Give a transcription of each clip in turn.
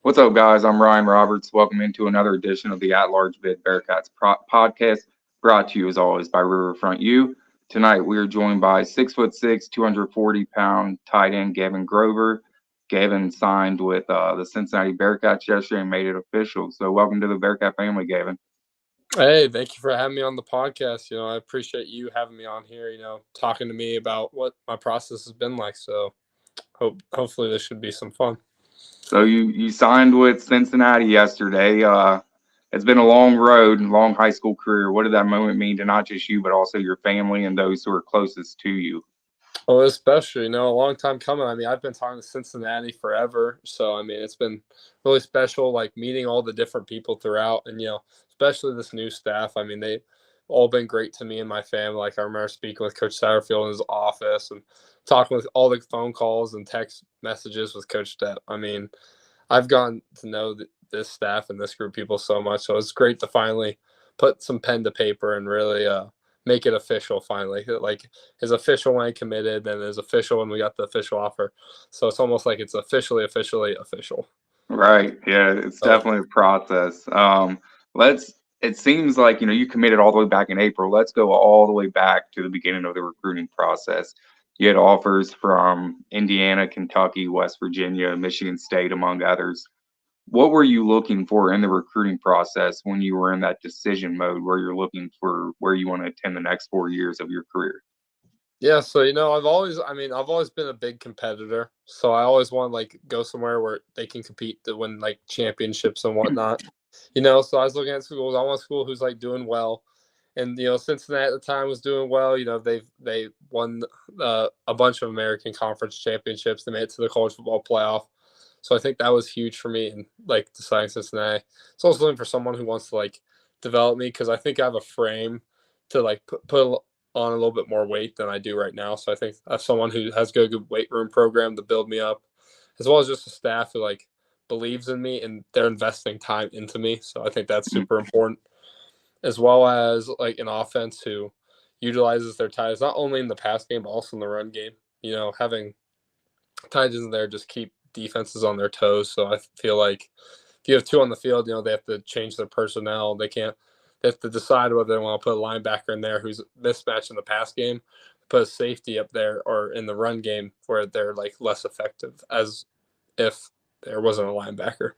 What's up, guys? I'm Ryan Roberts. Welcome into another edition of the At Large Bid Bearcats podcast, brought to you as always by Riverfront U. Tonight we are joined by 6'6", 240-pound tight end Gavin Grover. Gavin signed with the Cincinnati Bearcats yesterday and made it official. So welcome to the Bearcat family, Gavin. Hey, thank you for having me on the podcast. I appreciate you having me on here, talking to me about what my process has been like. So hopefully this should be some fun. So you signed with Cincinnati yesterday. It's been a long road and long high school career. What did that moment mean to not just you, but also your family and those who are closest to you? Well, especially, a long time coming. I've been talking to Cincinnati forever. So, it's been really special, like meeting all the different people throughout and, especially this new staff. They've all been great to me and my family. Like I remember speaking with Coach Satterfield in his office and talking with all the phone calls and text messages with Coach Depp. I've gotten to know this staff and this group of people so much. So it's great to finally put some pen to paper and really make it official finally. Like his official when he committed, then his official when we got the official offer. So it's almost like it's officially official. Right. Yeah, it's definitely a process. It seems like, you committed all the way back in April. Let's go all the way back to the beginning of the recruiting process. You had offers from Indiana, Kentucky, West Virginia, Michigan State, among others. What were you looking for in the recruiting process when you were in that decision mode where you're looking for where you want to attend the next 4 years of your career? Yeah, so I've always been a big competitor. So I always want to like go somewhere where they can compete to win like championships and whatnot. So I was looking at schools. I want a school who's like doing well. And Cincinnati at the time was doing well. They won a bunch of American Conference championships. They made it to the college football playoff. So I think that was huge for me and like deciding Cincinnati. So I was looking for someone who wants to like develop me because I think I have a frame to like put on a little bit more weight than I do right now. So I think that's someone who has a good weight room program to build me up, as well as just a staff who like believes in me and they're investing time into me. So I think that's super important, as well as like an offense who utilizes their ties not only in the pass game but also in the run game. Having ties in there just keep defenses on their toes. So I feel like if you have two on the field, they have to change their personnel. They have to decide whether they want to put a linebacker in there who's mismatched in the pass game, put a safety up there, or in the run game where they're like less effective as if there wasn't a linebacker.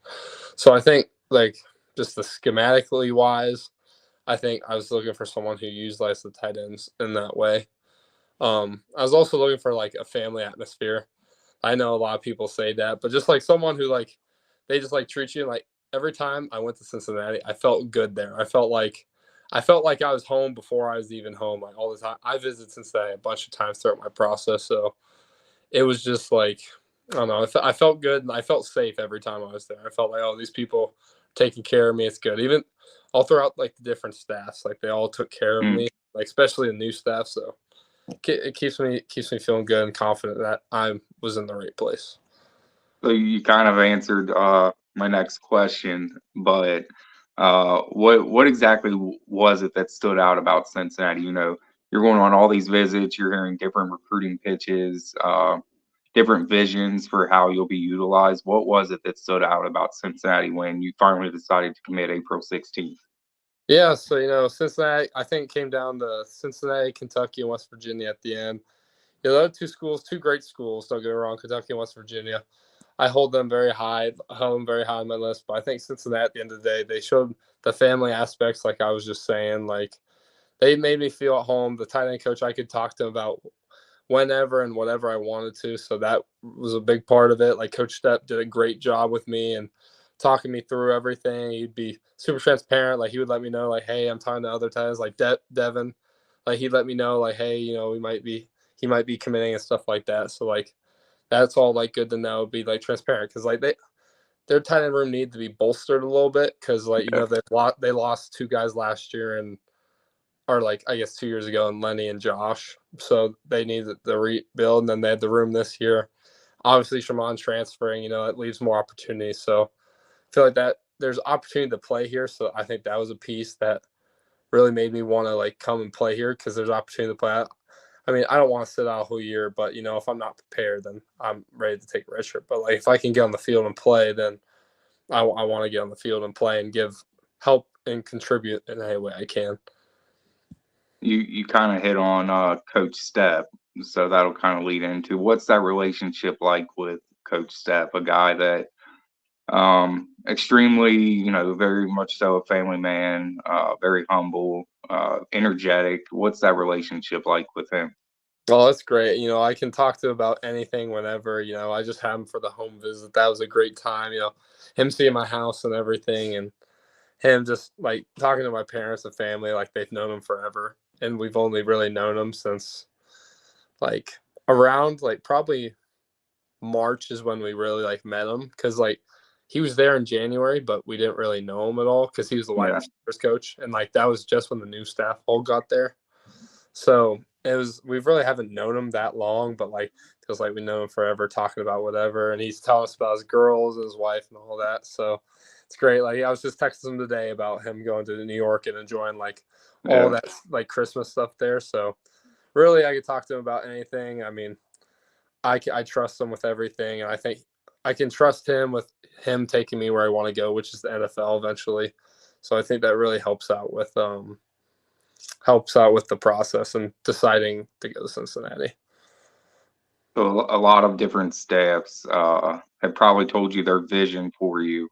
So I think like just the schematically wise, I think I was looking for someone who utilized the tight ends in that way. I was also looking for like a family atmosphere. I know a lot of people say that, but just like someone who like they just like treat you like every time I went to Cincinnati, I felt good there. I felt like I was home before I was even home. Like all the time, I visited Cincinnati a bunch of times throughout my process, so it was just like I don't know. I felt good and I felt safe every time I was there. I felt like these people taking care of me. It's good. Even all throughout like the different staffs, like they all took care of me, like especially the new staff. So it keeps me feeling good and confident that I was in the right place. So you kind of answered my next question, but what exactly was it that stood out about Cincinnati? You're going on all these visits, you're hearing different recruiting pitches, different visions for how you'll be utilized. What was it that stood out about Cincinnati when you finally decided to commit April 16th? Yeah, so Cincinnati, I think it came down to Cincinnati, Kentucky, and West Virginia at the end. Those two schools, two great schools. Don't get me wrong, Kentucky and West Virginia. I hold them very high. I hold them very high on my list. But I think Cincinnati, at the end of the day, they showed the family aspects, like I was just saying. Like they made me feel at home. The tight end coach, I could talk to him about whenever and whatever I wanted to. So that was a big part of it. Like Coach Stepp did a great job with me and talking me through everything. He'd be super transparent. Like he would let me know, like, hey, I'm talking to other tight ends, like Devin. Like he'd let me know, like, hey, he might be committing and stuff like that. So like that's all like good to know. Be like transparent because like their tight end room needs to be bolstered a little bit because like they lost two guys last year and or like I guess 2 years ago and Lenny and Josh. So they needed the rebuild and then they had the room this year. Obviously Shimon transferring, it leaves more opportunities. So I feel like that there's opportunity to play here. So I think that was a piece that really made me want to like come and play here because there's opportunity to play. I don't want to sit out a whole year, but if I'm not prepared, then I'm ready to take a red shirt. But like if I can get on the field and play, then I want to get on the field and play and help and contribute in any way I can. You kind of hit on Coach Stepp, so that'll kind of lead into what's that relationship like with Coach Stepp, a guy that extremely, very much so a family man, very humble, energetic. What's that relationship like with him? Well, that's great. I can talk to him about anything whenever. I just had him for the home visit. That was a great time. Him seeing my house and everything, and him just like talking to my parents and family like they've known him forever, and we've only really known him since like around like probably March is when we really like met him, because like he was there in January, but we didn't really know him at all because he was the wide Yeah, receivers coach, and like that was just when the new staff all got there. So we really haven't known him that long, but like feels like we know him forever, talking about whatever, and he's telling us about his girls and his wife and all that. So it's great. Like I was just texting him today about him going to New York and enjoying like all yeah. that like Christmas stuff there. So really, I could talk to him about anything. I mean, I trust him with everything, and I think I can trust him with him taking me where I want to go, which is the NFL eventually. So I think that really helps out with the process and deciding to go to Cincinnati. So a lot of different staffs have probably told you their vision for you.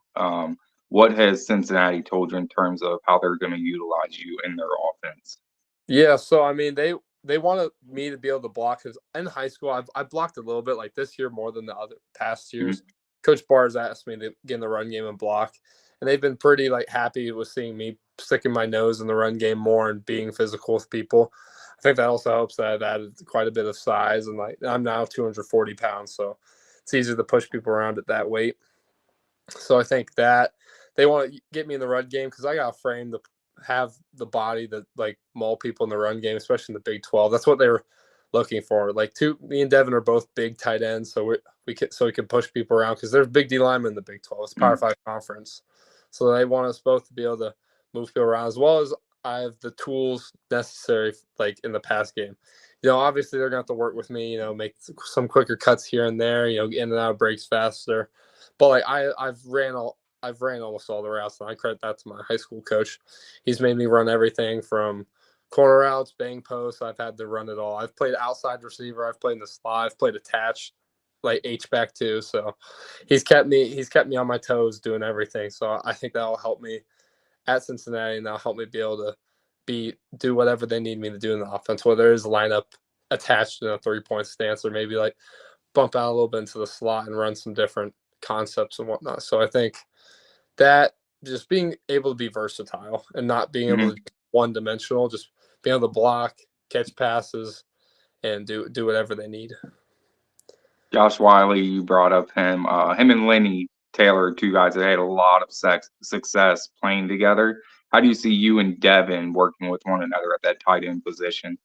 What has Cincinnati told you in terms of how they're going to utilize you in their offense? Yeah, so I mean they wanted me to be able to block, because in high school I blocked a little bit, like this year more than the other past Mhm. years. Coach Barrs asked me to get in the run game and block, and they've been pretty like happy with seeing me sticking my nose in the run game more and being physical with people. I think that also helps that I've added quite a bit of size, and like I'm now 240 pounds, so it's easier to push people around at that weight. So I think that they want to get me in the run game because I got a frame to have the body that like maul people in the run game, especially in the Big 12. That's what they were looking for. Like me and Devin are both big tight ends, so we can push people around because there's big D linemen in the Big 12. It's a Power Mhm. Five conference, so they want us both to be able to move people around, as well as I have the tools necessary like in the pass game. Obviously they're gonna have to work with me. Make some quicker cuts here and there. In and out of breaks faster. But like I've ran almost all the routes, and I credit that to my high school coach. He's made me run everything from corner routes, bang posts. I've had to run it all. I've played outside receiver. I've played in the slot. I've played attached, like H back too. So he's kept me on my toes doing everything. So I think that'll help me at Cincinnati, and that'll help me be able to do whatever they need me to do in the offense, whether it's lineup attached in a 3-point stance, or maybe like bump out a little bit into the slot and run some different concepts and whatnot. So I think that just being able to be versatile and not being able to Mhm. be one dimensional, just being able to block, catch passes, and do whatever they need. Josh Wiley, you brought up him. Him and Lenny Taylor, two guys that had a lot of success playing together. How do you see you and Devin working with one another at that tight end position?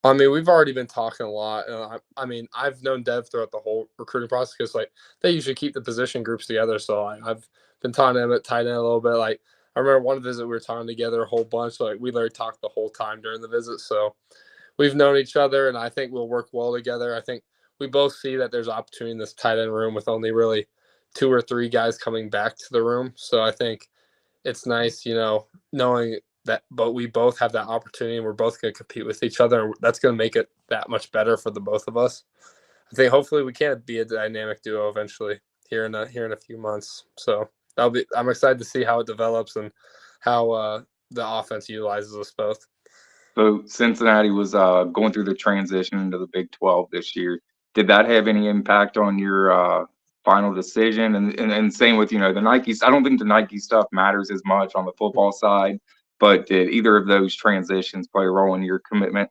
I mean, we've already been talking a lot. I mean, I've known Dev throughout the whole recruiting process because, like, they usually keep the position groups together. So I've been talking to him at tight end a little bit. Like, I remember one visit we were talking together a whole bunch. So, like, we literally talked the whole time during the visit. So we've known each other, and I think we'll work well together. I think we both see that there's opportunity in this tight end room with only really 2 or 3 guys coming back to the room. So I think it's nice, knowing that, but we both have that opportunity, and we're both going to compete with each other. And that's going to make it that much better for the both of us. I think hopefully we can be a dynamic duo eventually here in a few months. So I'm excited to see how it develops and how the offense utilizes us both. So Cincinnati was going through the transition into the Big 12 this year. Did that have any impact on your final decision? And same with, the Nikes. I don't think the Nike stuff matters as much on the football side, but did either of those transitions play a role in your commitment?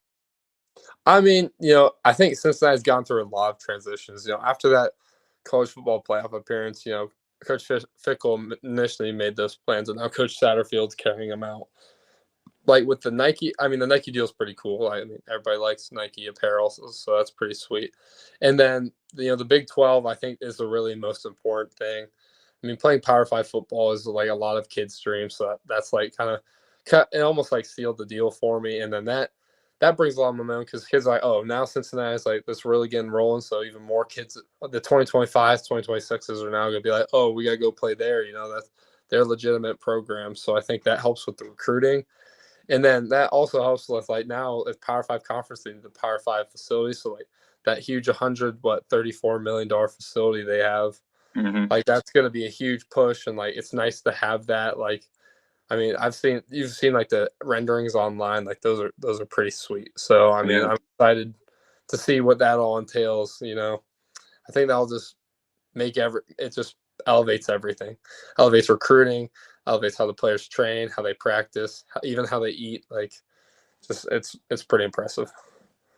I mean, I think Cincinnati's gone through a lot of transitions. After that college football playoff appearance, Coach Fickle initially made those plans, and now Coach Satterfield's carrying them out. Like with the Nike, I mean, the Nike deal is pretty cool. I mean, everybody likes Nike apparel, so that's pretty sweet. And then, the Big 12, I think, is the really most important thing. I mean, playing Power Five football is like a lot of kids' dreams, so that's like kind of cut and almost like sealed the deal for me. And then that brings a lot of momentum because kids are like, oh, now Cincinnati is like this really getting rolling. So even more kids, the 2025s, 2026s are now going to be like, oh, we got to go play there. That's they're legitimate programs. So I think that helps with the recruiting. And then that also helps with like now if Power Five conference they need the Power Five facility. So like that huge $34 million facility they have, Hmm. like that's gonna be a huge push. And like it's nice to have that. Like I mean, you've seen like the renderings online, like those are pretty sweet. So I mean Yeah, I'm excited to see what that all entails. I think that'll just it just elevates everything, elevates recruiting, elevates how the players train, how they practice, even how they eat. Like, just it's pretty impressive.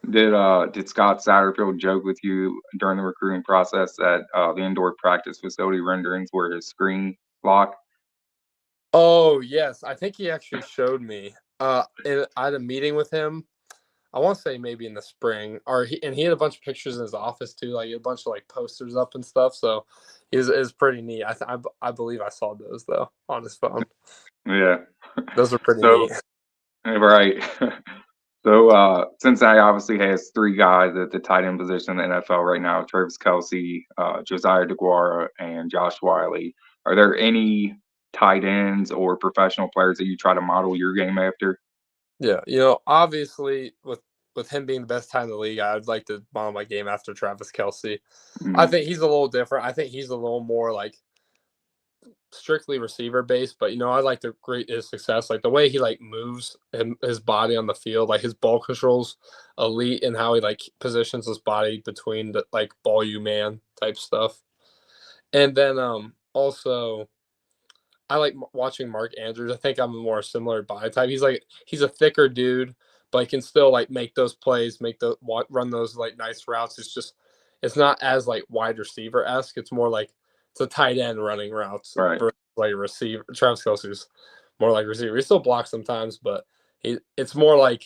did Scott Satterfield joke with you during the recruiting process that the indoor practice facility renderings were his screen lock? Oh yes, I think he actually showed me. I had a meeting with him. I want to say maybe in the spring, and he had a bunch of pictures in his office too, like a bunch of like posters up and stuff. So is pretty neat. I believe I saw those though on his phone. Yeah. Those are pretty So neat. right. So Cincinnati obviously has three guys at the tight end position in the NFL right now: Travis Kelsey, Josiah DeGuara, and Josh Wiley. Are there any tight ends or professional players that you try to model your game after? Yeah, obviously with him being the best tight end in the league, I'd like to model my game after Travis Kelsey. I Mm, think he's a little different. I think he's a little more like strictly receiver based, but I like to rate his success, like the way he like moves his body on the field, like his ball controls elite, and how he like positions his body between the like ball you man type stuff. And then also I like watching Mark Andrews. I think I'm a more similar body type. He's a thicker dude, but he can still like make those plays, run those like nice routes. It's not as like wide receiver esque. It's more like it's a tight end running routes right. versus like a receiver. Travis Kelsey's more like receiver. He still blocks sometimes, but it's more like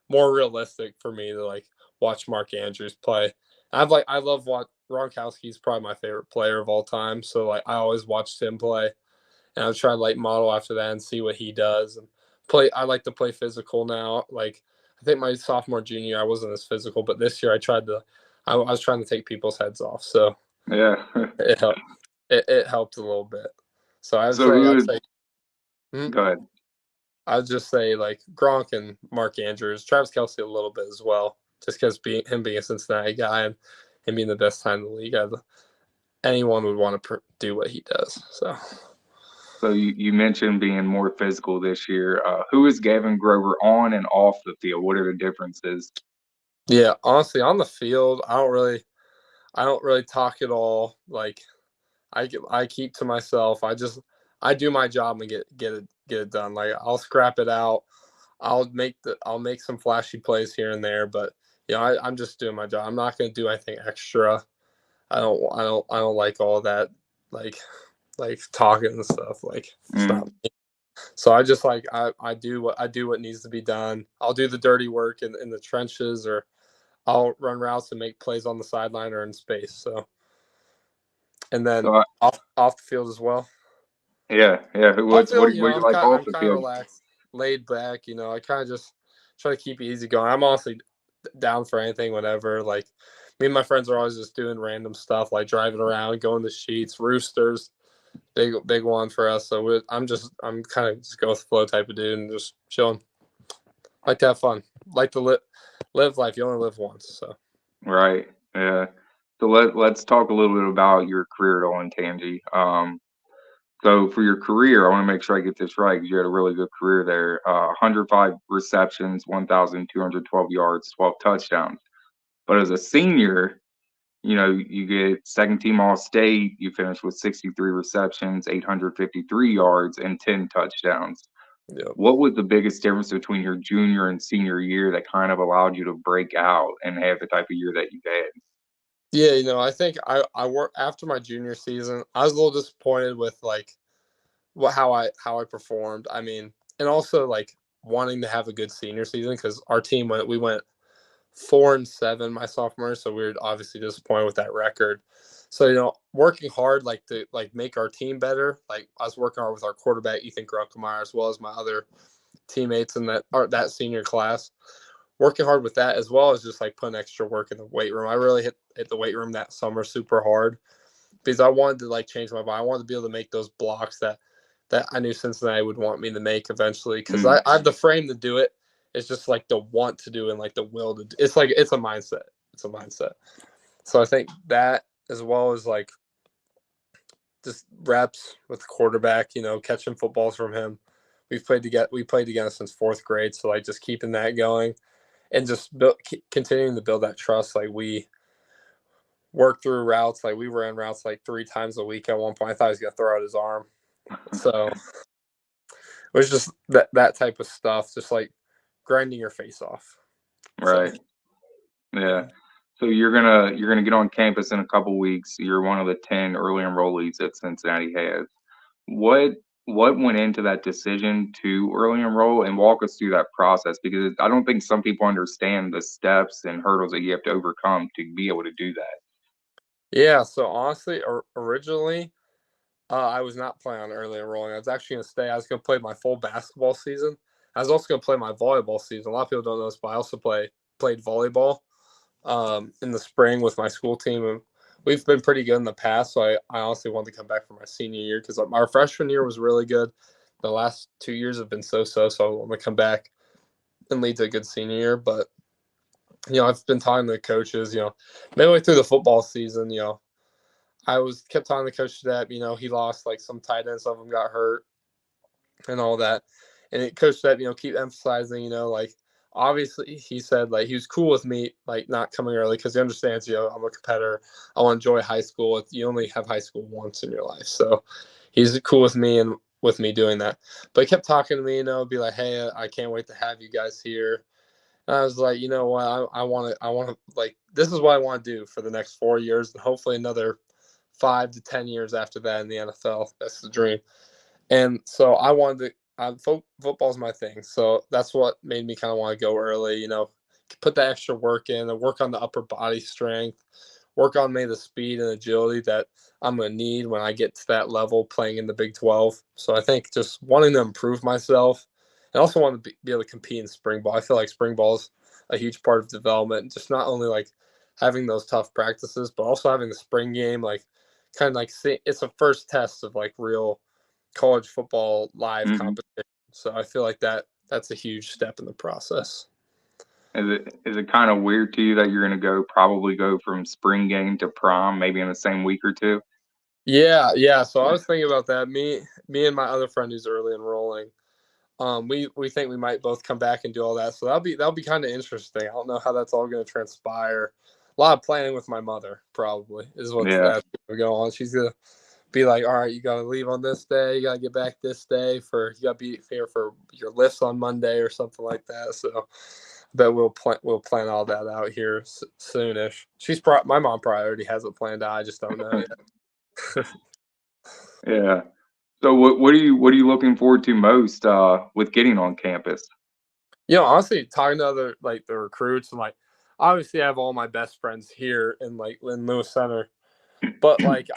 more realistic for me to like watch Mark Andrews play. I love what Gronkowski's probably my favorite player of all time. So like I always watched him play, and I'll try to like model after that and see what he does and play. I like to play physical now. Like I think my sophomore, junior year, I wasn't as physical, but this year I was trying to take people's heads off, so Yeah. it helped. It helped a little bit. So So who I'd is? say, hmm, Go ahead. I'd just say like Gronk and Mark Andrews, Travis Kelsey a little bit as well, just because being a Cincinnati guy and him being the best time in the league, anyone would want to do what he does. So. So you mentioned being more physical this year. Who is Gavin Grover on and off the field? What are the differences? Yeah, honestly, on the field, I don't really talk at all. Like I keep to myself. I do my job and get it done. Like I'll scrap it out. I'll make some flashy plays here and there, but I'm just doing my job. I'm not going to do anything extra. I don't like all that like talking and stuff. Like it's not Mm. me. So I just like I do what needs to be done. I'll do the dirty work in the trenches, or I'll run routes and make plays on the sideline or in space. So, and then So off the field as well. yeah, yeah. Off What field, do you like off I'm the kind of field? relaxed, laid back. I kind of just try to keep it easy going. I'm honestly down for anything, whatever. Like me and my friends are always just doing random stuff, like driving around, going to sheets, roosters, big one for us. So I'm kind of just go with the flow type of dude and just chilling. Like to have fun, like to live life. You only live once, so. Right. Yeah. So let's talk a little bit about your career at Olentangy. So for your career, I want to make sure I get this right because you had a really good career there. 105 receptions, 1,212 yards, 12 touchdowns. But as a senior, you get second team All State. You finish with 63 receptions, 853 yards, and 10 touchdowns. Yep. What was the biggest difference between your junior and senior year that kind of allowed you to break out and have the type of year that you had? Yeah, I think I work after my junior season. I was a little disappointed with like how I performed. I mean, and also like wanting to have a good senior season because our team we went 4-7 my sophomore, so we were obviously disappointed with that record. So working hard like to like make our team better. Like I was working hard with our quarterback Ethan Grunkemeyer as well as my other teammates in that senior class. working hard with that as well as just like putting extra work in the weight room. I really hit the weight room that summer super hard because I wanted to like change my body. I wanted to be able to make those blocks that I knew Cincinnati would want me to make eventually because I have the frame to do it. It's just like the want to do and like the will to do. It's like it's a mindset. It's a mindset. So I think that as well as like just reps with the quarterback, catching footballs from him. We played together since fourth grade, so like just keeping that going and just continuing to build that trust. Like we worked through routes, like we ran routes like 3 times a week at one point. I thought he was gonna throw out his arm. So it was just that type of stuff, just like grinding your face off. Right. So Yeah. So you're gonna get on campus in a couple weeks. You're one of the 10 early enrollees that Cincinnati has. What what went into that decision to early enroll, and walk us through that process? Because I don't think some people understand the steps and hurdles that you have to overcome to be able to do that. yeah, so honestly, originally I was not planning on early enrolling. I was actually going to stay. I was going to play my full basketball season. I was also going to play my volleyball season. A lot of people don't know this, but I also played volleyball in the spring with my school team. And we've been pretty good in the past, so I honestly wanted to come back for my senior year because our freshman year was really good. The last 2 years have been so-so, so I want to come back and lead to a good senior year. But, I've been talking to the coaches, midway through the football season, I kept telling the coach that, he lost like some tight ends, some of them got hurt and all that. And it coach said, keep emphasizing, like obviously he said like he was cool with me like not coming early because he understands, I'm a competitor. I want to enjoy high school. You only have high school once in your life. So he's cool with me and with me doing that. But he kept talking to me, be like, hey, I can't wait to have you guys here. And I was like, you know what, I want to like this is what I want to do for the next 4 years and hopefully another 5 to 10 years after that in the NFL. That's the dream. And so I wanted to. Football's my thing, so that's what made me kind of want to go early. Put that extra work in and work on the upper body strength, work on maybe the speed and agility that I'm gonna need when I get to that level playing in the Big 12. So I think just wanting to improve myself, and also want to be able to compete in spring ball. I feel like spring ball is a huge part of development. Just not only like having those tough practices, but also having the spring game, like kind of like it's a first test of like real college football live Mhm. competition. So I feel like that's a huge step in the process. Is it kind of weird to you that you're gonna probably go from spring game to prom maybe in the same week or two? Yeah, yeah. So I was thinking about that. Me and my other friend who's early enrolling. We think we might both come back and do all that. So that'll be kind of interesting. I don't know how that's all going to transpire. A lot of planning with my mother probably is what's Yeah. that's going to go on. She's gonna be like, all right, you got to leave on this day. You got to get back this day you got to be here for your lifts on Monday or something like that. So I bet we'll plan all that out here soonish. My mom probably already has it planned out. I just don't know yet. Yeah. So what are you looking forward to most with getting on campus? Honestly, talking to other like the recruits and like obviously I have all my best friends here in Lewis Center. But like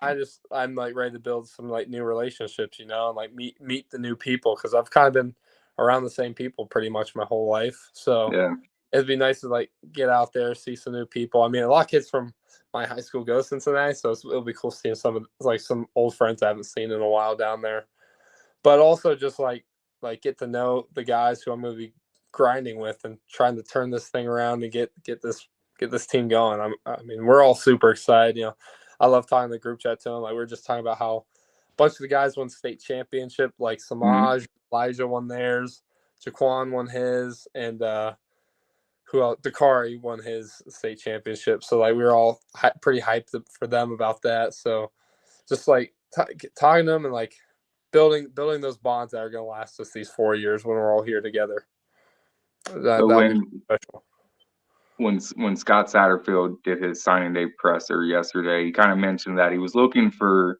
I'm like ready to build some like new relationships, and like meet the new people because I've kind of been around the same people pretty much my whole life. So Yeah. it'd be nice to like get out there, see some new people. I mean, a lot of kids from my high school go to Cincinnati, so it'll be cool seeing some old friends I haven't seen in a while down there. But also just like get to know the guys who I'm going to be grinding with and trying to turn this thing around and get this team going. I mean, we're all super excited. I love talking to the group chat to them. Like we are just talking about how a bunch of the guys won state championship. Like Mhm. Samaj, Elijah won theirs, Jaquan won his, and who else? Dakari won his state championship. So like we were all pretty hyped for them about that. So just like talking to them and like building those bonds that are going to last us these 4 years when we're all here together. So That'll be special. when Scott Satterfield did his signing day presser yesterday, he kind of mentioned that he was looking for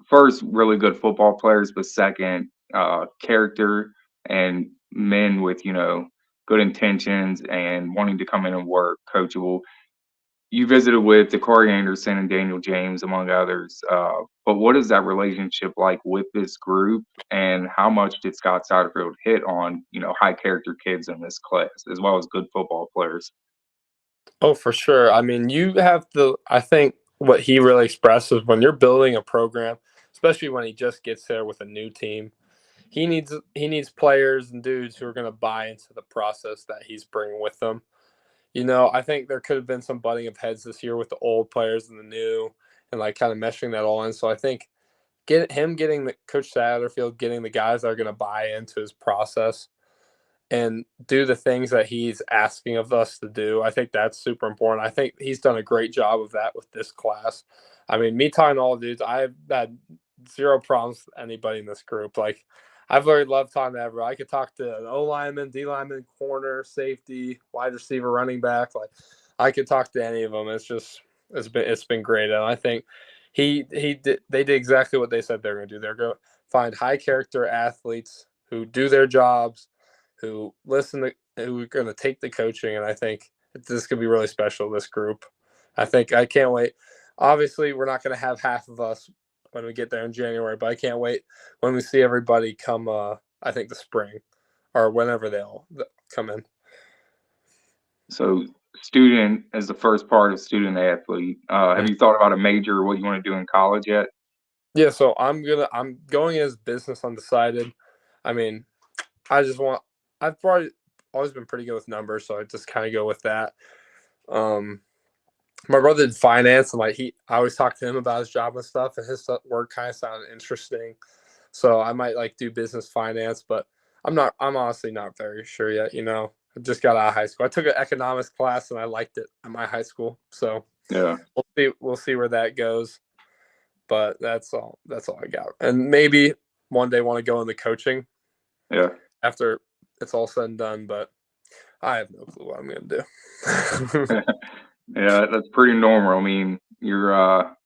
first really good football players, but second character and men with good intentions and wanting to come in and work, coachable. you visited with Corey Anderson and Daniel James, among others. But what is that relationship like with this group, and how much did Scott Satterfield hit on, high character kids in this class, as well as good football players? Oh, for sure. I mean, you have to. I think what he really expresses when you're building a program, especially when he just gets there with a new team, he needs players and dudes who are going to buy into the process that he's bringing with them. I think there could have been some butting of heads this year with the old players and the new, and like kind of meshing that all in. So I think getting the Coach Satterfield getting the guys that are going to buy into his process and do the things that he's asking of us to do. I think that's super important. I think he's done a great job of that with this class. I mean, me talking to all the dudes, I've had zero problems with anybody in this group. Like, I've really loved talking to everyone. I could talk to an O lineman, D lineman, corner, safety, wide receiver, running back. Like, I could talk to any of them. It's been great, and I think they did exactly what they said they're going to do. They're going to find high character athletes who do their jobs, who who are going to take the coaching, and I think this could be really special. This group, I can't wait. Obviously, we're not going to have half of us when we get there in January, but I can't wait when we see everybody come. I think the spring or whenever they'll come in. So, student as the first part of student athlete. Have you thought about a major or what you want to do in college yet? Yeah, so I'm going as business undecided. I mean, I just want. I've probably always been pretty good with numbers, so I just kind of go with that. Um, my brother did finance, and I always talk to him about his job and stuff, and his work kind of sounded interesting. So I might like do business finance, but I'm not. I'm honestly not very sure yet. I just got out of high school. I took an economics class, and I liked it at my high school. So Yeah, we'll see. We'll see where that goes. But that's all. That's all I got. And maybe one day want to go into coaching yeah. after it's all said and done. But I have no clue what I'm going to do. Yeah, that's pretty normal. I mean, you're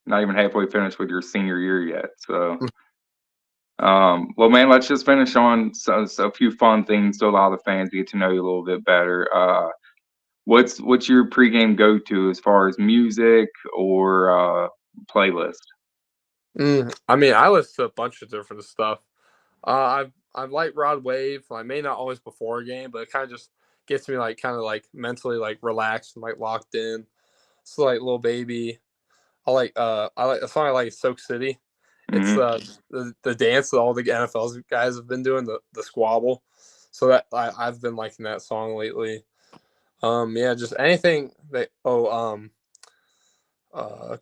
not even halfway finished with your senior year yet. So, well, man, let's just finish on so a few fun things to allow the fans to get to know you a little bit better. What's your pregame go to as far as music or playlist? I mean, I listen to a bunch of different stuff. I've liked Rod Wave. I may not always before a game, but it kind of just gets me like kind of like mentally like relaxed and like locked in. So like Little Baby. I like a song I like Soak City. It's Hmm. the dance that all the NFL guys have been doing, the squabble. So I've been liking that song lately. Yeah, just anything that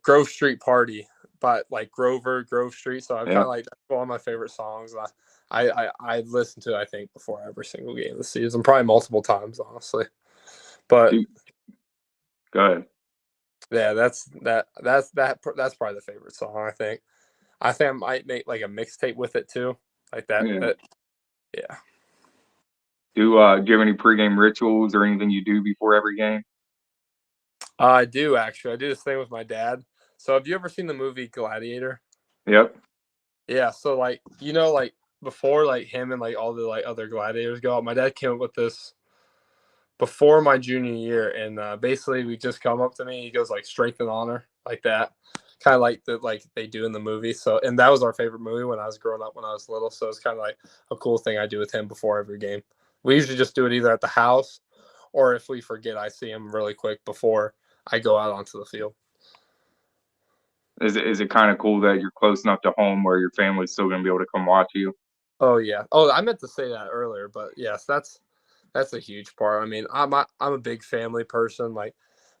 Grove Street Party by like Grove Street. So I'm kind Yeah. of like that's one of my favorite songs. I listen to I think before every single game of the season, probably multiple times honestly. But Do, go ahead. yeah, that's probably the favorite song I think. I think I might make like a mixtape with it too, like that. Yeah. Yeah. Do you have any pregame rituals or anything you do before every game? I do actually. I do this thing with my dad. So have you ever seen the movie Gladiator? Yep. Yeah. So like like before like him and like all the like other gladiators go out, my dad came up with this before my junior year, and basically we just come up to me. He goes like strength and honor like that, kind of like they do in the movie. So and that was our favorite movie when I was growing up when I was little. So it's kind of like a cool thing I do with him before every game. We usually just do it either at the house or if we forget, I see him really quick before I go out onto the field. Is it kind of cool that you're close enough to home where your family's still gonna be able to come watch you? Oh yeah. Oh, I meant to say that earlier, but yes, that's a huge part. I mean, I'm a big family person. Like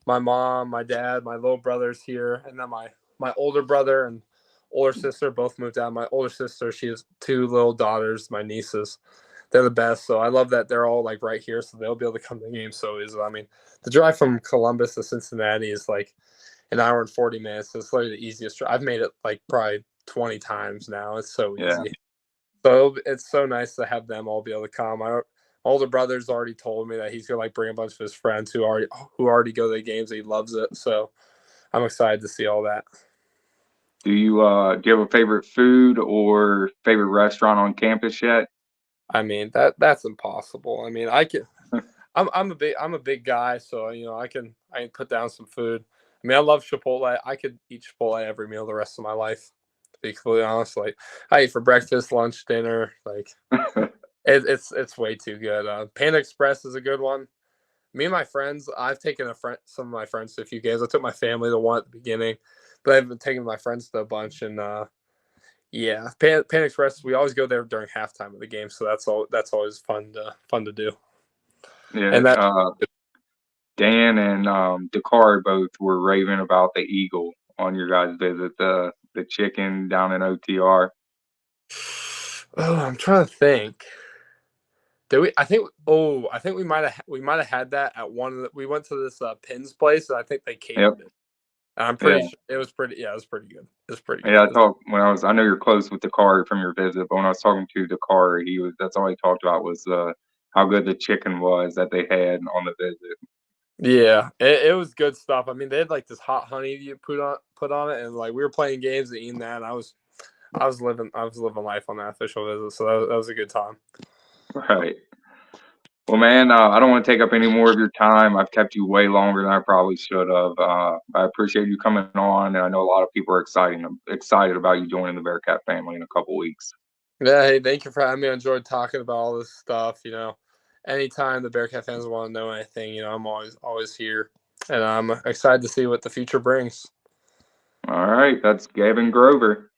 my mom, my dad, my little brother's here, and then my older brother and older sister both moved out. My older sister, she has two little daughters, my nieces. They're the best. So I love that they're all like right here, so they'll be able to come to the game so easily. I mean, the drive from Columbus to Cincinnati is like an hour and 40 minutes. It's literally the easiest drive. I've made it like probably 20 times now. It's so Yeah. easy. So it's so nice to have them all be able to come. My older brother's already told me that he's gonna like bring a bunch of his friends who already go to the games. He loves it, so I'm excited to see all that. Do you have a favorite food or favorite restaurant on campus yet? I mean that's impossible. I mean I'm a big guy, so I can put down some food. I mean, I love Chipotle. I could eat Chipotle every meal the rest of my life. To be completely honest, like I eat for breakfast, lunch, dinner. Like it's way too good. Panda Express is a good one. Me and my friends, I've taken some of my friends to a few games. I took my family to one at the beginning, but I've been taking my friends to a bunch. And yeah, Pan Express. We always go there during halftime of the game, so that's always fun to do. Yeah, And that Dan and Dakar both were raving about the Eagle on your guys' visit, the chicken down in OTR. oh, I'm trying to think. Did we? I think we might have had that at one of the. We went to this Pins place, and I think they Yep. catered it. And I'm Yeah. pretty sure it was pretty. Yeah, it was pretty good. It was pretty Yeah, good. I talked when I know you're close with Dakar from your visit, but when I was talking to Dakar, that's all he talked about was how good the chicken was that they had on the visit. Yeah, it was good stuff. I mean, they had like this hot honey you put on it, and like we were playing games and eating that. And I was living life on that official visit, so that was a good time. Right. Well, man, I don't want to take up any more of your time. I've kept you way longer than I probably should have. I appreciate you coming on, and I know a lot of people are excited about you joining the Bearcat family in a couple weeks. Yeah, hey, thank you for having me. I enjoyed talking about all this stuff. Anytime the Bearcat fans want to know anything, I'm always here, and I'm excited to see what the future brings. All right, that's Gavin Grover.